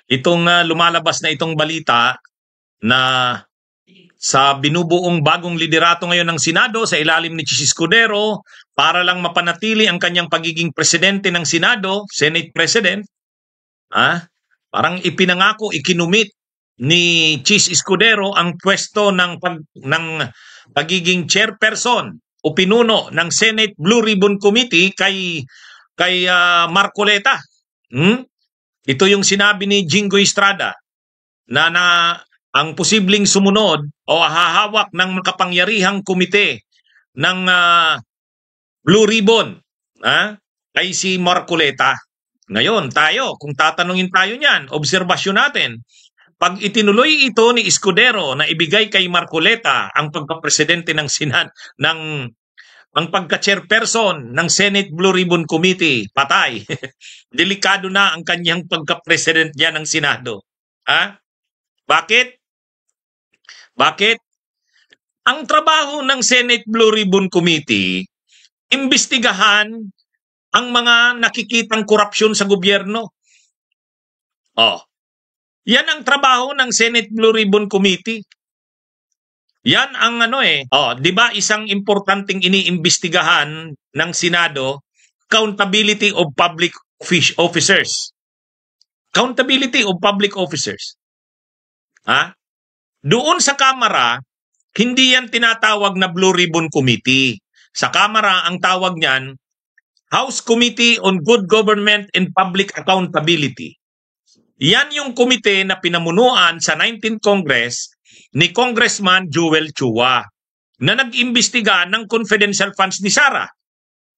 Itong lumalabas na itong balita na sa binubuong bagong liderato ngayon ng Senado sa ilalim ni Chis Escudero para lang mapanatili ang kanyang pagiging presidente ng Senado, Senate President, parang ipinangako, ikinumit ni Chis Escudero ang pwesto ng pagiging chairperson o pinuno ng Senate Blue Ribbon Committee kay Marcoleta. Ito yung sinabi ni Jingo Estrada na ang posibleng sumunod o hahawak ng makapangyarihang komite ng Blue Ribbon kay si Marcoleta. Ngayon tayo, kung tatanungin tayo niyan, obserbasyon natin, pag itinuloy ito ni Escudero na ibigay kay Marcoleta ang pagkapresidente ng Senado, ang pagka-chairperson ng Senate Blue Ribbon Committee, patay. Delikado na ang kanyang pagka-president diyan ng Senado. Bakit? Bakit? Ang trabaho ng Senate Blue Ribbon Committee, imbestigahan ang mga nakikitang korupsyon sa gobyerno. Yan ang trabaho ng Senate Blue Ribbon Committee. Yan ang di ba isang importanteng iniimbestigahan ng Senado, accountability of public officers. Accountability of public officers. Doon sa Kamara, hindi yan tinatawag na Blue Ribbon Committee. Sa Kamara, ang tawag niyan, House Committee on Good Government and Public Accountability. Yan yung komite na pinamunuan sa 19th Congress ni Congressman Joel Chua na nag-imbestiga ng confidential funds ni Sara.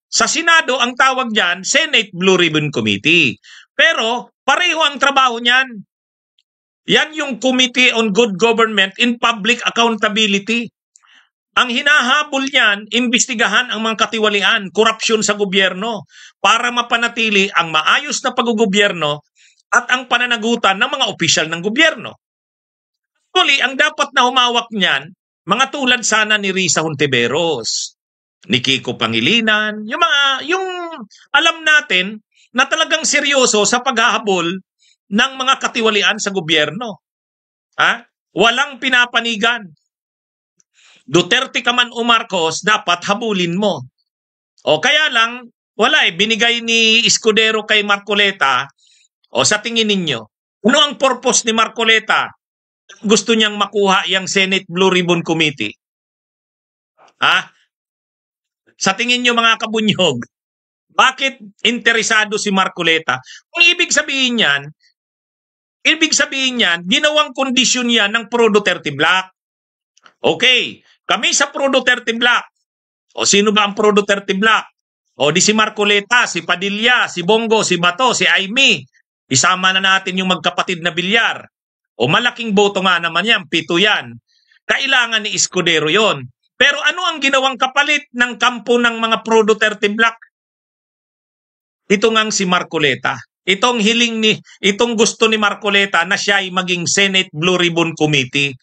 Sa Senado, ang tawag niyan, Senate Blue Ribbon Committee. Pero pareho ang trabaho niyan. Yan yung Committee on Good Government and Public Accountability. Ang hinahabol niyan, imbestigahan ang mga katiwalian, korupsyon sa gobyerno para mapanatili ang maayos na paggugobyerno at ang pananagutan ng mga opisyal ng gobyerno. Actually, ang dapat na humawak niyan, mga tulad sana ni Risa Hontiveros, ni Kiko Pangilinan, yung alam natin na talagang seryoso sa paghahabol ng mga katiwalian sa gobyerno. Walang pinapanigan. Duterte ka man o Marcos, dapat habulin mo. Kaya lang, wala binigay ni Escudero kay Marcoleta. Sa tingin ninyo, ano ang purpose ni Marcoleta? Gusto niyang makuha yung Senate Blue Ribbon Committee. Sa tingin niyo mga kabunyog, bakit interesado si Marcoleta? Kung ibig sabihin niyan, ginawang kondisyon yan ng pro-Duterte Bloc. Okay, kami sa pro-Duterte Bloc. Sino ba ang pro-Duterte Bloc? Di si Marcoleta, si Padilla, si Bongo, si Bato, si Aimee. Isama na natin yung magkapatid na Bilyar. Malaking boto nga naman yan, 7 yan. Kailangan ni Escudero yon. Pero ano ang ginawang kapalit ng kampo ng mga pro-Duterte Bloc? Ito ngang si Marcoleta. Itong gusto ni Marcoleta na siya ay maging Senate Blue Ribbon Committee.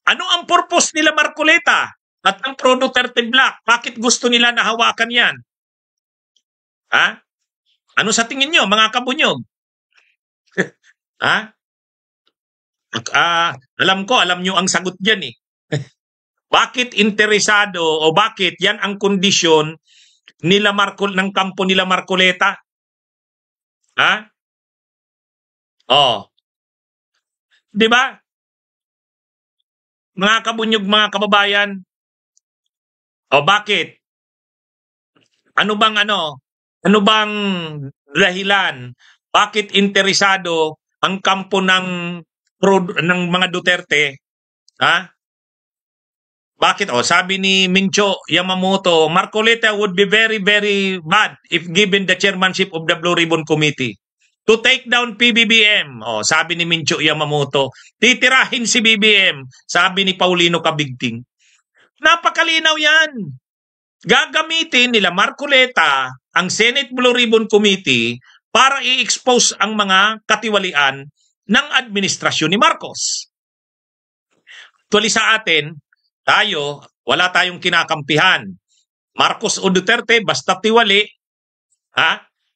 Ano ang purpose nila Marcoleta at ang pro-Duterte Bloc? Bakit gusto nila na hawakan yan? Ano sa tingin nyo mga kabunyog? Alam nyo ang sagot dyan Bakit interesado o bakit yan ang kondisyon nila ng kampo nila Marcoleta? Di ba? Mga kabunyog, mga kababayan. Bakit? Ano bang dahilan? Bakit interesado ang kampo ng mga Duterte? Bakit? Sabi ni Mincho Yamamoto, Marcoleta would be very, very bad if given the chairmanship of the Blue Ribbon Committee to take down PBBM. Sabi ni Mincho Yamamoto, titirahin si BBM. Sabi ni Paulino Cabigting. Napakalinaw yan. Gagamitin nila Marcoleta ang Senate Blue Ribbon Committee para i-expose ang mga katiwalian ng administrasyon ni Marcos. Actually sa atin, wala tayong kinakampihan. Marcos o Duterte, basta tiwali,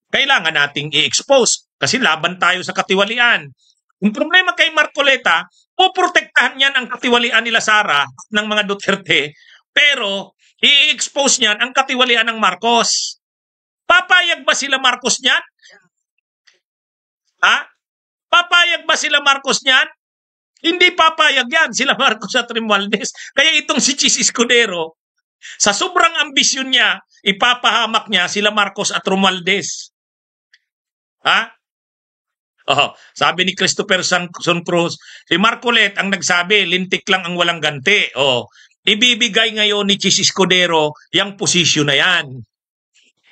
kailangan nating i-expose kasi laban tayo sa katiwalian. Yung problema kay Marcoleta, poprotektahan niyan ang katiwalian nila Sara ng mga Duterte, pero i-expose niyan ang katiwalian ng Marcos. Papayag ba sila Marcos niyan? Ha? Papayag ba sila Marcos niyan? Hindi papayag yan, sila Marcos at Romualdez. Kaya itong si Chis Escudero, sa sobrang ambisyon niya, ipapahamak niya sila Marcos at Romualdez. Ha? Oh, sabi ni Christopher Son Cruz, si Marcolet ang nagsabi, lintik lang ang walang ganti. Oh, ibibigay ngayon ni Chis Escudero yung posisyon na yan.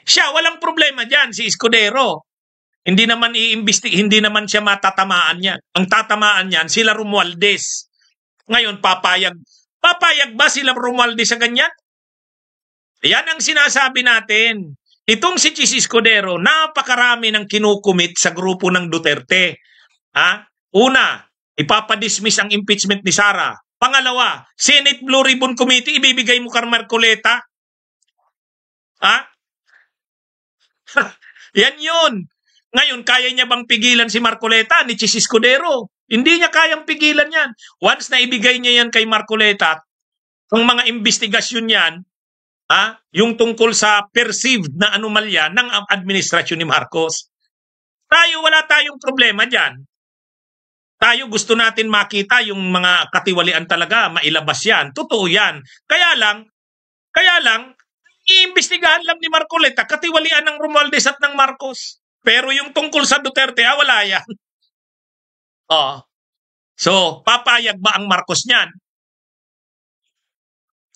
Siya, walang problema dyan, si Escudero. Hindi naman hindi naman siya matatamaan niyan. Ang tatamaan niyan, sila Romualdez. Ngayon, papayag ba sila Romualdez sa ganyan? Yan ang sinasabi natin. Itong si Chis Escudero, napakarami ng kinukumit sa grupo ng Duterte. Ha? Una, ipapadismiss ang impeachment ni Sara. Pangalawa, Senate Blue Ribbon Committee, ibibigay mo kay Marcoleta. Ha? Yan yun. Ngayon, kaya niya bang pigilan si Marcoleta ni Chis Escudero? Hindi niya kayang pigilan yan. Once na ibigay niya yan kay Marcoleta, ang mga investigasyon yan, yung tungkol sa perceived na anomalya ng administrasyon ni Marcos. Wala tayong problema dyan. Tayo gusto natin makita yung mga katiwalian talaga, mailabas yan. Totoo yan. Kaya lang, iimbestigahan lang ni Marcoleta, katiwalian ng Romualdez at ng Marcos. Pero yung tungkol sa Duterte, wala yan. So, papayag ba ang Marcos niyan?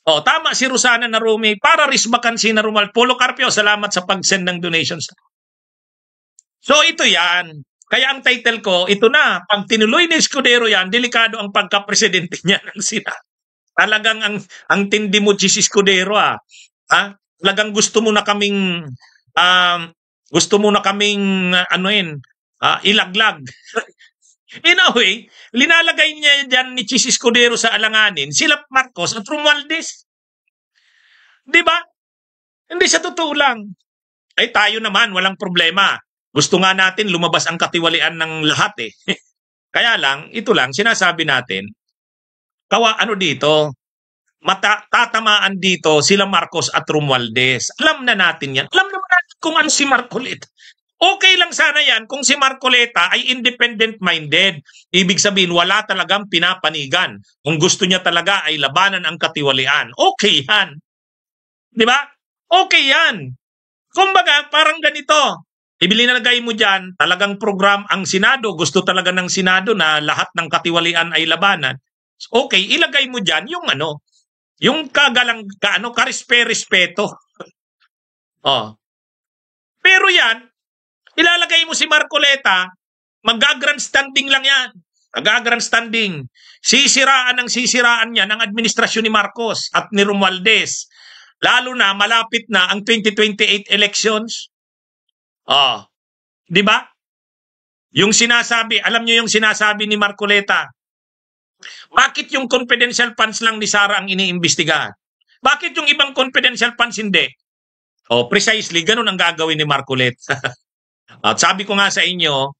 Tama si Rosana Narumi. Para risbakan si Romualdez. Polo Carpio, salamat sa pag-send ng donations. So, ito yan. Kaya ang title ko, ito na. Pag tinuloy ni Escudero yan, delikado ang pagka-presidente niya ng Senado. Talagang ang tindi mo, Chis Escudero, Talagang gusto mo na kaming ilaglag. In a way, linalagay niya dyan ni Chis Escudero sa alanganin, sila Marcos at Romualdez. Di ba? Hindi sa totoo lang. Ay tayo naman, walang problema. Gusto nga natin lumabas ang katiwalian ng lahat eh. Kaya lang, ito lang, sinasabi natin, tatamaan dito sila Marcos at Romualdez. Alam na natin yan. Alam naman natin kung ano si Marcoleta. Okay lang sana yan kung si Marcoleta ay independent-minded. Ibig sabihin, wala talagang pinapanigan. Kung gusto niya talaga ay labanan ang katiwalian. Okay yan. Di ba? Okay yan. Kumbaga, parang ganito. Ibilagay mo dyan, talagang program ang Senado. Gusto talaga ng Senado na lahat ng katiwalian ay labanan. Okay, ilagay mo dyan yung karespeto. Pero yan, ilalagay mo si Marcoleta, mag-grandstanding lang yan. Mag-grandstanding. Sisiraan niya ng administrasyon ni Marcos at ni Romualdez. Lalo na, malapit na ang 2028 elections. Di ba? Yung sinasabi, alam niyo yung sinasabi ni Marcoleta, bakit yung confidential funds lang ni Sara ang iniimbestigahan? Bakit yung ibang confidential funds hindi? Precisely, ganun ang gagawin ni Marcoleta. At sabi ko nga sa inyo,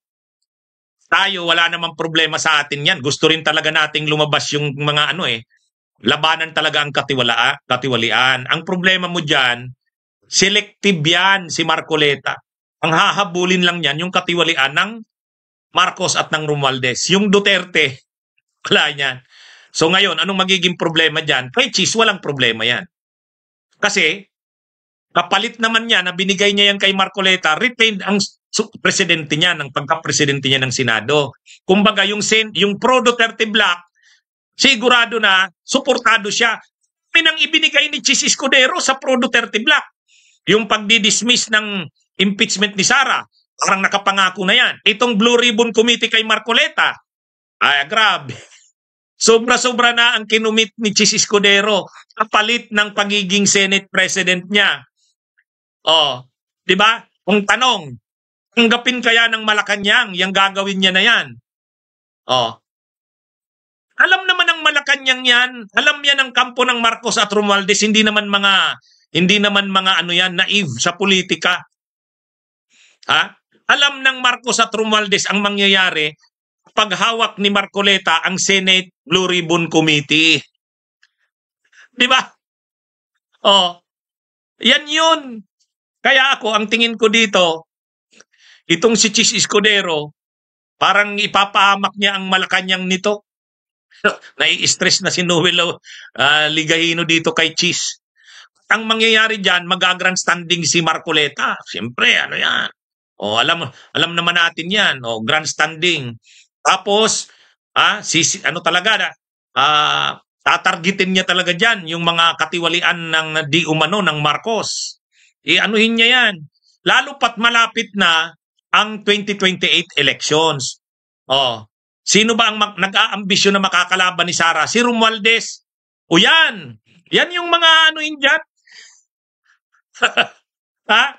tayo wala namang problema sa atin yan. Gusto rin talaga nating lumabas yung mga labanan talaga ang katiwalian. Ang problema mo dyan, selective yan si Marcoleta. Ang hahabulin lang yan, yung katiwalian ng Marcos at ng Romualdez. Yung Duterte, wala yan. So ngayon, anong magiging problema dyan? Kay Chis, walang problema yan. Kasi, kapalit naman niya na binigay niya yan kay Marcoleta, retained ang presidente niya, ng pagka-presidente niya ng Senado. Kumbaga, yung pro-Duterte bloc, sigurado na, suportado siya. Pinang ibinigay ni Chis Escudero sa pro-Duterte bloc. Yung pagdidismiss ng impeachment ni Sara, parang nakapangako na yan. Itong Blue Ribbon Committee kay Marcoleta, grabe. Sobra-sobra na ang kinumit ni Chis Escudero kapalit ng pagiging Senate President niya. Di ba? Kung tanong, tanggapin kaya ng Malacanang yung gagawin niya na yan? Alam naman ng Malacanang yan, alam yan ang kampo ng Marcos at Romualdez, hindi naman mga naive sa politika. Alam ng Marcos at Romualdez ang mangyayari paghawak ni Marcoleta ang Senate Blue Ribbon Committee. Di ba? Oh, yan yun. Kaya ako, ang tingin ko dito, itong si Chis Escudero, parang ipapahamak niya ang Malacanang nito. Nai-stress na si Noel Ligahino dito kay Chis. Ang mangyayari dyan, mag-grandstanding si Marcoleta. Siyempre, ano yan? O, alam naman natin yan. O, grandstanding. Tapos, ano talaga, tatargetin niya talaga dyan yung mga katiwalian ng di umano ng Marcos. Anuhin niya yan. Lalo pat malapit na ang 2028 elections. O, sino ba ang nag-aambisyon na makakalaban ni Sara? Si Romualdez. O yan. Yan yung mga anuhin dyan. Ha?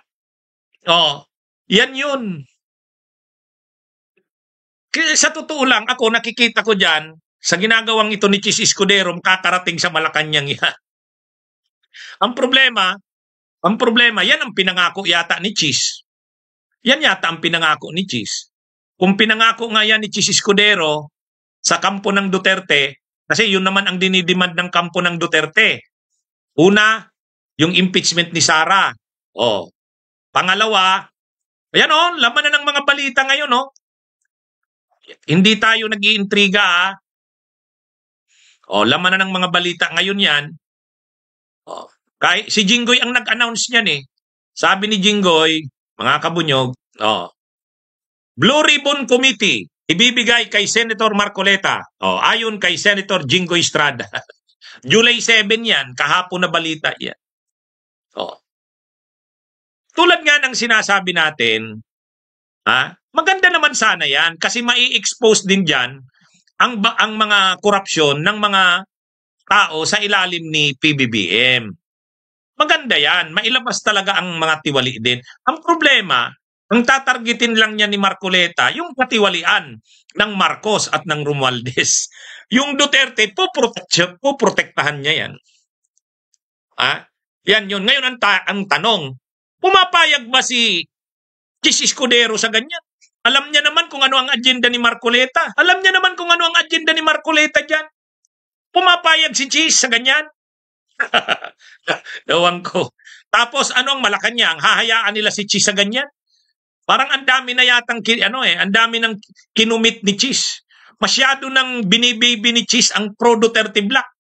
Oh, yan yun. Sa totoo lang, ako nakikita ko dyan, sa ginagawang ito ni Chis Escudero, kakarating sa Malacanang yan. Ang problema, yan ang pinangako yata ni Chis. Yan yata ang pinangako ni Chis. Kung pinangako nga yan ni Chis Escudero sa kampo ng Duterte, kasi yun naman ang dinidemand ng kampo ng Duterte. Una, yung impeachment ni Sara. Oh. Pangalawa, ayan laman na ng mga balita ngayon, Hindi tayo nag-iintriga, laman na ng mga balita ngayon yan. Si Jinggoy ang nag-announce niyan Sabi ni Jinggoy, mga kabunyog, Blue Ribbon Committee, ibibigay kay Senator Marcoleta. Ayon kay Senator Jinggoy Estrada. July 7 yan, kahapon na balita yan. Tulad nga ng sinasabi natin, maganda naman sana yan kasi mai-expose din dyan ang mga korupsyon ng mga tao sa ilalim ni PBBM. Maganda yan. Mailabas talaga ang mga tiwali din. Ang problema, ang tatargetin lang niya ni Marcoleta, yung katiwalian ng Marcos at ng Romualdez. Yung Duterte, poprotektahan niya yan. Yan yun. Ngayon ang tanong, pumapayag ba si Chis Escudero sa ganyan? Alam niya naman kung ano ang agenda ni Marcoleta. Alam niya naman kung ano ang agenda ni Marcoleta dyan. Pumapayag si Chis sa ganyan? Ewan ko. Tapos ano ang Malacanang? Hahayaan nila si Chis sa ganyan? Parang ang dami na yatang ang dami ng kinumit ni Chis. Masyado nang binibaby ni Chis ang pro Duterte Black.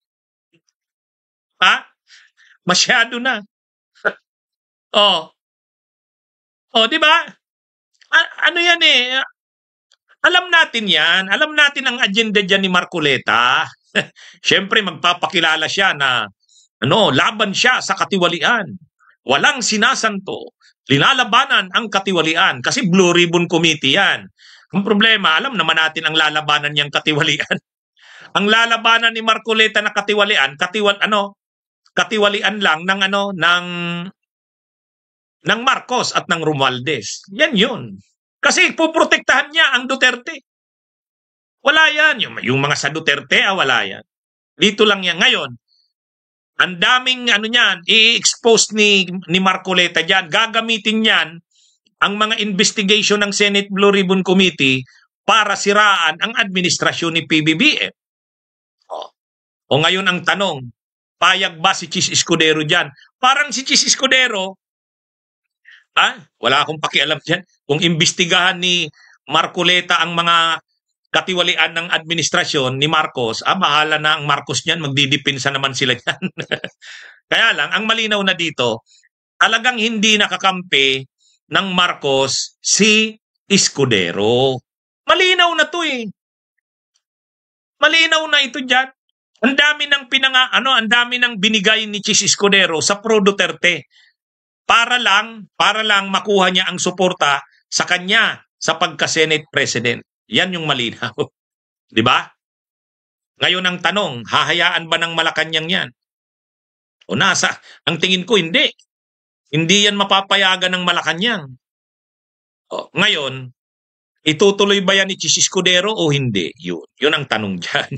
Masyado na. Di ba? Ano yan Alam natin yan. Alam natin ang agenda dyan ni Marcoleta. Siyempre, magpapakilala siya na laban siya sa katiwalian. Walang sinasanto. Linalabanan ang katiwalian. Kasi Blue Ribbon Committee yan. Ang problema, alam naman natin ang lalabanan niyang katiwalian. Ang lalabanan ni Marcoleta na katiwalian, katiwalian lang ng Marcos at ng Romualdez. Yan yun. Kasi puprotektahan niya ang Duterte. Wala yan. Yung mga sa Duterte, wala yan. Dito lang yan. Ngayon, ang daming niyan, i-expose ni Marcoleta dyan. Gagamitin yan ang mga investigation ng Senate Blue Ribbon Committee para siraan ang administrasyon ni PBBM. O ngayon ang tanong, payag ba si Chis Escudero dyan? Parang si Chis Escudero, wala akong pakialam dyan. Kung imbestigahan ni Marcoleta ang mga katiwalian ng administrasyon ni Marcos, bahala na ang Marcos niyan, magdidipinsa naman sila yan. Kaya lang, ang malinaw na dito, talagang hindi nakakampi ng Marcos si Escudero. Malinaw na to Malinaw na ito dyan. Ang dami ng ang dami ng binigay ni Chis Escudero sa pro Duterte para lang makuha niya ang suporta sa kanya sa pagka-Senate President. Yan yung malinaw. 'Di ba? Ngayon ang tanong, hahayaan ba ng Malacanang yan? Ang tingin ko hindi. Hindi yan mapapayagan ng Malacanang. Ngayon, itutuloy ba yan ni Chis Escudero o hindi? Yun ang tanong diyan.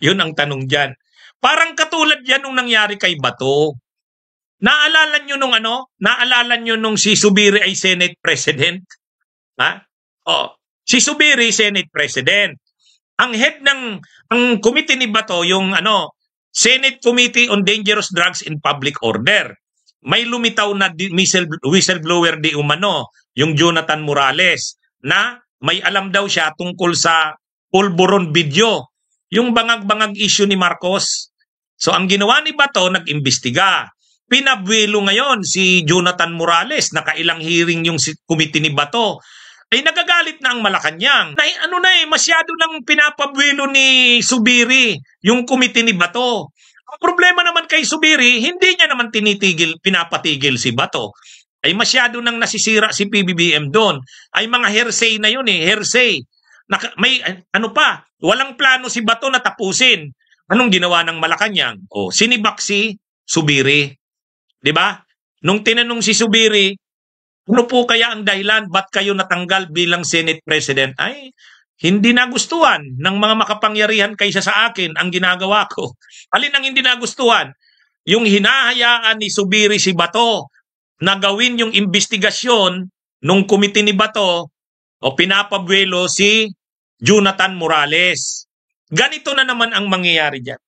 Yun ang tanong dyan. Parang katulad yan nung nangyari kay Bato. Naalala nyo nung si Subiri ay Senate President? Si Zubiri, Senate President. Ang head ang committee ni Bato, yung Senate Committee on Dangerous Drugs and Public Order. May lumitaw na whistleblower di umano, yung Jonathan Morales, na may alam daw siya tungkol sa pulburon video, yung bangag-bangag issue ni Marcos. So ang ginawa ni Bato, nag-imbestiga. Pinabwelo ngayon si Jonathan Morales, nakailang hearing yung committee ni Bato. Ay nagagalit na ang Malacanang. Masyado nang pinapabwelo ni Zubiri yung committee ni Bato. Ang problema naman kay Zubiri, hindi niya naman pinapatigil si Bato. Ay masyado nang nasisira si PBBM doon. Ay mga hearsay na yun hearsay. Walang plano si Bato na tapusin. Anong ginawa ng Malacanang? Sinibak si Zubiri. 'Di ba? Nung tinanong si Zubiri, ano po kaya ang dahilan ba't kayo natanggal bilang Senate President? Ay, hindi nagustuhan ng mga makapangyarihan kaysa sa akin ang ginagawa ko. Alin ang hindi nagustuhan? Yung hinahayaan ni Zubiri si Bato na gawin yung investigasyon nung committee ni Bato o pinapabwelo si Jonathan Morales. Ganito na naman ang mangyayari dyan.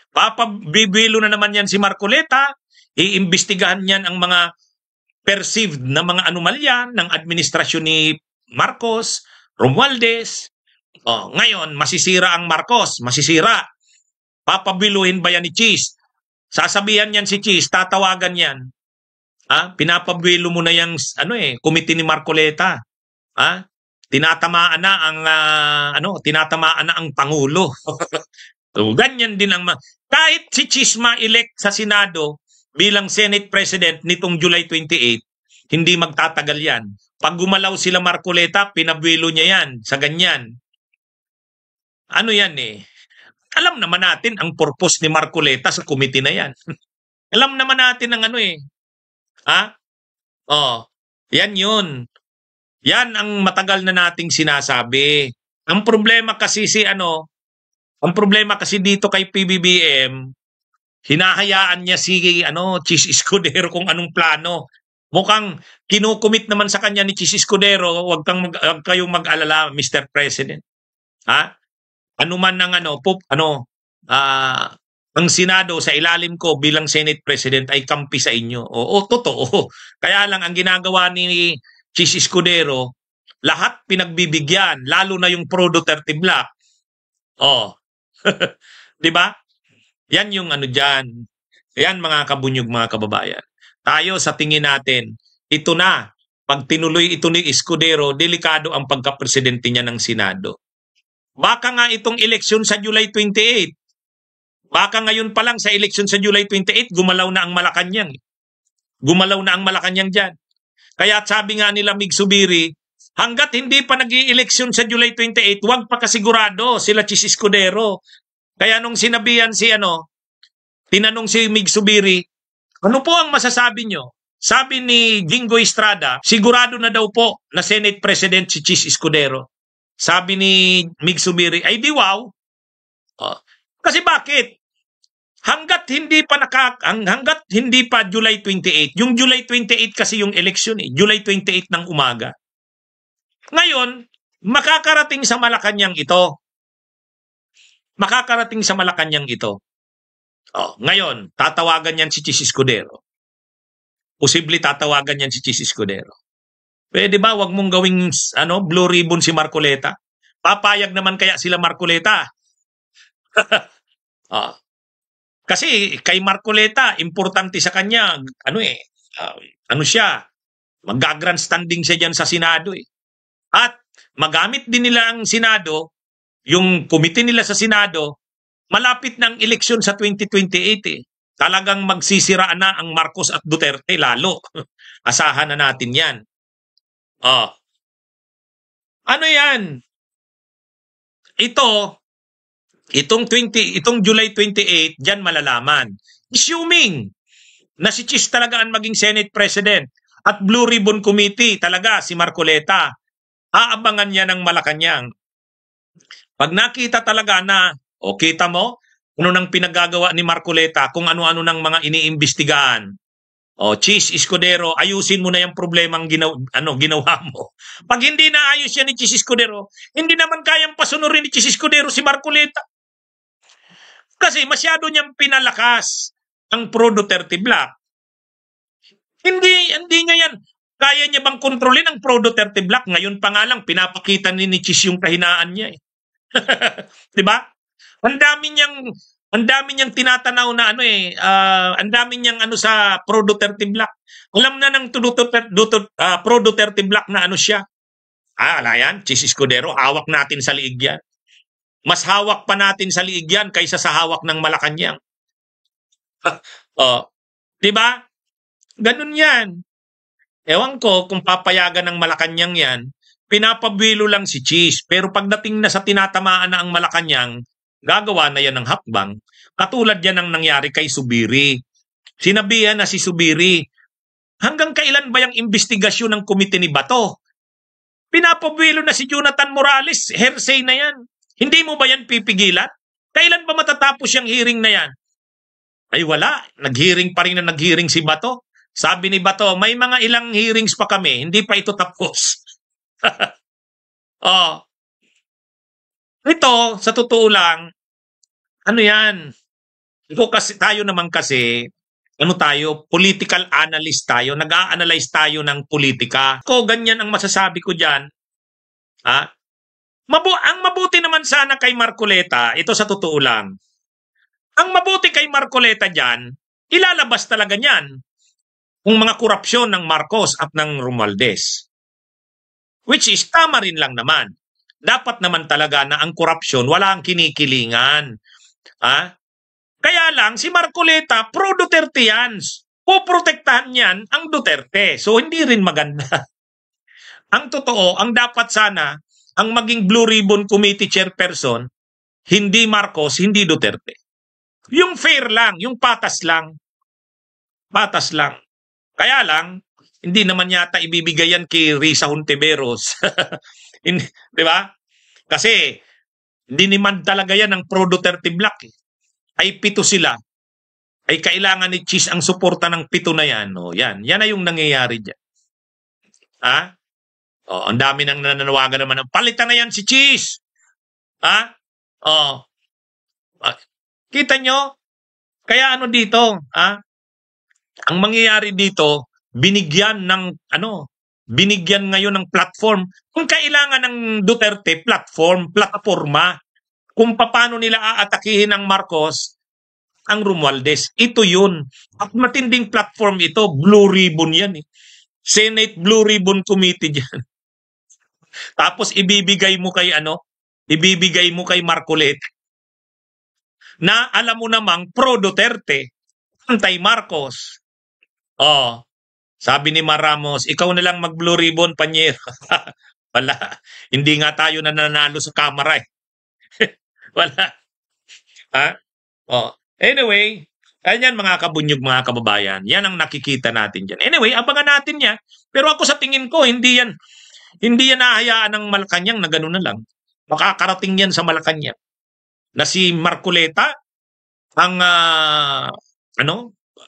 Papabibilo na naman yan si Marcoleta, iimbestigahan yan ang mga perceived na mga anomalya ng administrasyon ni Marcos, Romualdez. Ngayon, masisira ang Marcos, masisira. Papabiluhin ba yan ni Cheese? Sasabihan yan si Cheese, tatawagan yan. Pinapabilo mo na yung committee ni Marcoleta. Tinatamaan na ang Pangulo. So, ganyan din ang kahit si Chisma elect sa Senado bilang Senate President nitong July 28, hindi magtatagal yan. Pag gumalaw sila Marcoleta, pinabwelo niya yan sa ganyan. Alam naman natin ang purpose ni Marcoleta sa committee na yan. Alam naman natin ang yan yun. Yan ang matagal na nating sinasabi. Ang problema kasi dito kay PBBM, hinahayaan niya si Chis Escudero kung anong plano. Mukhang kinukumit naman sa kanya ni Chis Escudero, wag kayong mag-alala, Mr. President. Ano man ng ang Senado sa ilalim ko bilang Senate President ay kampi sa inyo. Totoo. Kaya lang ang ginagawa ni Chis Escudero, lahat pinagbibigyan, lalo na yung pro-Duterte Bloc. Di ba? Yan yung dyan. Yan mga kabunyog, mga kababayan. Tayo sa tingin natin, ito na. Pag tinuloy ito ni Escudero, delikado ang pagka-presidente niya ng Senado. Baka nga itong eleksyon sa July 28. Baka ngayon pa lang sa eleksyon sa July 28, gumalaw na ang Malacanang. Gumalaw na ang Malacanang dyan. Kaya sabi nga nila Mig Zubiri, hanggat hindi pa nag-i-eleksyon sa July 28, huwag pa kasigurado sila Chis Escudero. Kaya nung sinabihan tinanong si Mig Zubiri, ano po ang masasabi nyo? Sabi ni Jingo Estrada, sigurado na daw po na Senate President si Chis Escudero. Sabi ni Mig Zubiri, ay di wow. Kasi bakit? Hanggat hindi pa July 28, yung July 28 kasi yung election July 28 ng umaga. Ngayon, makakarating sa Malacanang ito. Ngayon, tatawagan yan si Chis Escudero. Posible tatawagan yan si Chis Escudero. Pwede ba wag mong gawing blue ribbon si Marcoleta? Papayag naman kaya sila Marcoleta? Kasi kay Marcoleta, importante sa kanya, siya, mag-grandstanding siya dyan sa Senado At magamit din nila ang Senado, yung committee nila sa Senado, malapit ng eleksyon sa 2028 Talagang magsisiraan na ang Marcos at Duterte lalo. Asahan na natin yan. Ano yan? Itong July 28, diyan malalaman. Assuming na si Chis talaga ang maging Senate President at Blue Ribbon Committee talaga si Marcoleta, aabangan niya ng Malacanang. Pag nakita talaga na, kita mo, ano nang pinagagawa ni Marcoleta, kung ano-ano ng mga iniimbestigahan, O, Chis Escudero, ayusin mo na yung problemang ginawa mo. Pag hindi naayos yan ni Chis Escudero, hindi naman kayang pasunurin ni Chis Escudero si Marcoleta. Kasi masyado niyang pinalakas ang pro-Duterte Bloc. Hindi niya yan. Kaya niya bang kontrolin ang pro-Duterte Bloc? Ngayon pa nga lang, pinapakita ni Chis yung kahinaan niya. Diba? Ang dami niyang tinatanaw na ang dami niyang sa pro-Duterte Bloc. Alam na ng pro-Duterte Bloc na siya. Ala yan, Chis Escudero, hawak natin sa liig yan. Mas hawak pa natin sa liig yan kaysa sa hawak ng Malacanang. Diba? Ganun yan. Ewan ko kung papayagan ng Malacanang yan, pinapabilo lang si Chis. Pero pagdating na sa tinatamaan na ang Malacanang, gagawa na yan ng hakbang. Katulad yan ang nangyari kay Subiri. Sinabihan na si Subiri, hanggang kailan ba yung investigasyon ng komite ni Bato? Pinapabilo na si Jonathan Morales, hearsay na yan. Hindi mo ba yan pipigilan? Kailan ba matatapos yung hearing na yan? Ay wala, nag-hearing pa rin na nag-hearing si Bato. Sabi ni Bato, may mga ilang hearings pa kami, hindi pa ito tapos. Ito, sa totoo lang, yan? Tayo naman kasi, political analyst tayo, nag-a-analyze tayo ng politika. Ganyan ang masasabi ko dyan. Ang mabuti naman sana kay Marcoleta, ito sa totoo lang. Ang mabuti kay Marcoleta dyan, ilalabas talaga niyan kung mga korupsyon ng Marcos at ng Romualdez. Which is tama rin lang naman. Dapat naman talaga na ang korupsyon wala ang kinikilingan. Kaya lang si Marcoleta pro-Duterte yan. Poprotektahan yan ang Duterte. So hindi rin maganda. Ang totoo, ang dapat sana ang maging Blue Ribbon Committee chairperson, hindi Marcos, hindi Duterte. Yung fair lang, yung patas lang. Patas lang. Kaya lang, hindi naman yata ibibigay yan kay Risa Hontiveros. Di ba? Kasi, hindi naman talaga yan ang pro-Duterte Bloc. Ay 7 sila. Ay kailangan ni Chis ang suporta ng 7 na yan. Yan na yung nangyayari dyan. Ang dami nang nananawagan naman. Palitan na yan si Chis. Kita nyo? Kaya dito? Ang mangyayari dito, binigyan ngayon ng platform. Kung kailangan ng Duterte, platforma, kung paano nila aatakihin ang Marcos, ang Romualdez. Ito yun. At matinding platform ito, Blue Ribbon yan. Senate Blue Ribbon Committee dyan. Tapos ibibigay mo kay Marcoleta. Na alam mo namang pro-Duterte, anti-Marcos. Sabi ni Maramos, ikaw na lang mag-Blue Ribbon, Panyero. Wala. Hindi nga tayo nananalo sa kamera. Wala. Anyway, ayan mga kabunyog, mga kababayan. Yan ang nakikita natin dyan. Anyway, abangan natin yan. Pero ako sa tingin ko, hindi yan nahayaan ng Malacanang na gano'n na lang. Makakarating yan sa Malacanang. Na si Marcoleta, ang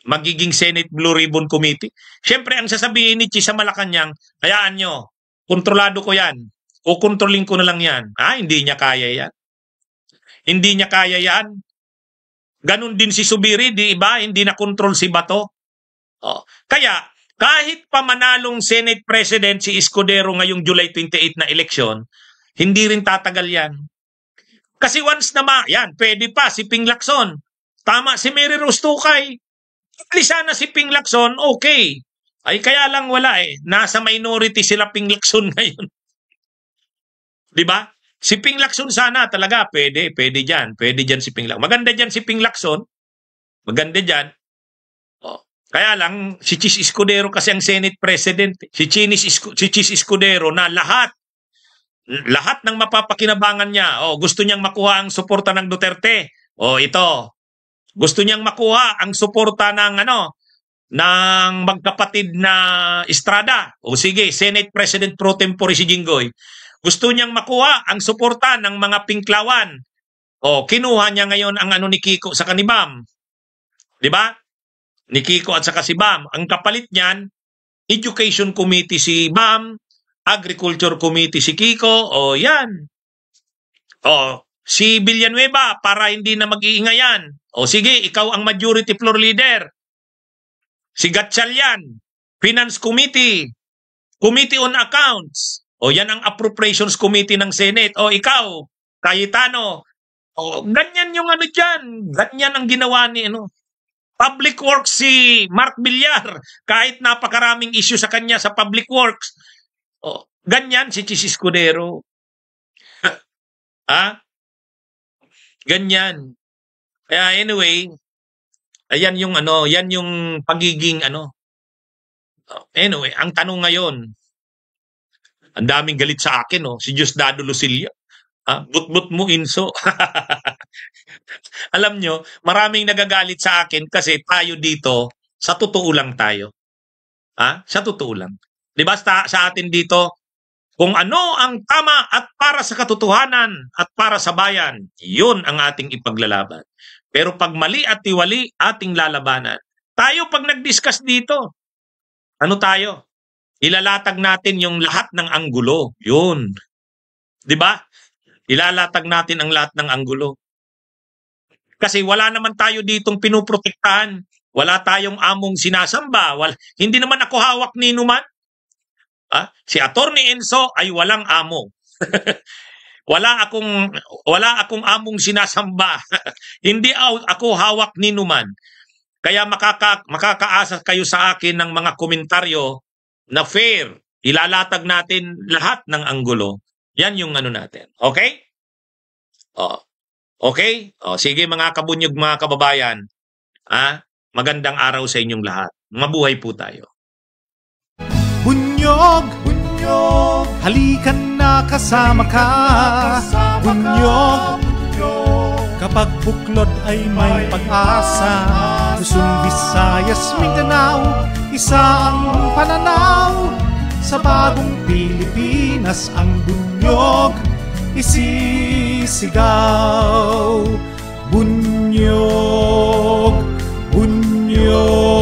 magiging Senate Blue Ribbon Committee. Siyempre, ang sasabihin ni Chis sa Malacanang, hayaan nyo, kontrolado ko yan. O kontrolin ko na lang yan. Hindi niya kaya yan. Hindi niya kaya yan. Ganon din si Subiri, di ba? Hindi na control si Bato. Kaya, kahit pa manalong Senate President si Escudero ngayong July 28 na eleksyon, hindi rin tatagal yan. Kasi once na yan, pwede pa si Ping Lacson. Tama si Mary Rose Tukay. Sana si Ping Lacson, okay. Ay kaya lang wala Nasa minority sila Ping Lacson ngayon. Di ba? Si Ping Lacson sana talaga pwede diyan. Pwede diyan si Ping Lacson. Maganda diyan si Ping Lacson. Maganda diyan. Kaya lang si Chis Escudero kasi ang Senate President. Si Chis Escudero na lahat ng mapapakinabangan niya. Gusto niyang makuha ang suporta ng Duterte. Ito. Gusto niyang makuha ang suporta ng magkapatid na Estrada. Sige, Senate President pro tempore si Jinggoy. Gusto niyang makuha ang suporta ng mga Pinklawan. Kinuha niya ngayon ang ni Kiko sa Kanibam. 'Di ba? ni Kiko at saka si Bam. Ang kapalit niyan, Education Committee si Bam, Agriculture Committee si Kiko, o yan. O, si Villanueva, para hindi na mag-iingay yan. O sige, ikaw ang majority floor leader. Si Gatchalian, Finance Committee, Committee on Accounts. O yan ang Appropriations Committee ng Senate. O ikaw, Cayetano. O ganyan yung ano dyan. Ganyan ang ginawa ni ano. Public Works si Mark Villar. Kahit napakaraming issue sa kanya sa Public Works. O, ganyan si Chis Escudero. Ha? Ganyan. Kaya anyway, ayan yung ano, yan yung pagiging ano. Anyway, ang tanong ngayon, ang daming galit sa akin, oh, si Diosdado Lucilla. But mo inso. Alam nyo, maraming nagagalit sa akin kasi tayo dito, sa totoo lang tayo. Sa totoo lang. Di ba sa atin dito, kung ano ang tama at para sa katotohanan at para sa bayan, yun ang ating ipaglalaban. Pero pag mali at tiwali, ating lalabanan. Tayo pag nag-discuss dito, ano tayo? Ilalatag natin yung lahat ng anggulo. Yun. Di ba? Ilalatag natin ang lahat ng anggulo. Kasi wala naman tayo ditong pinuprotektahan. Wala tayong among sinasamba. Hindi naman ako hawak ni Numan. Si Attorney Enzo ay walang amo. wala akong among sinasamba. Hindi ako hawak ni Numan. Kaya makakaasa kayo sa akin ng mga komentaryo na fair. Ilalatag natin lahat ng anggulo. Yan yung ano natin. Okay? Okay? Sige mga kabunyog, mga kababayan. Magandang araw sa inyong lahat. Mabuhay po tayo. Bunyog, bunyog, halikan na kasama ka. Bunyog, kapag buklod ay may pag-asa. Luzon, Visayas, Mindanao, isa ang pananaw. Sa bagong Pilipinas ang bunyog isisigaw. Bunyog, bunyog.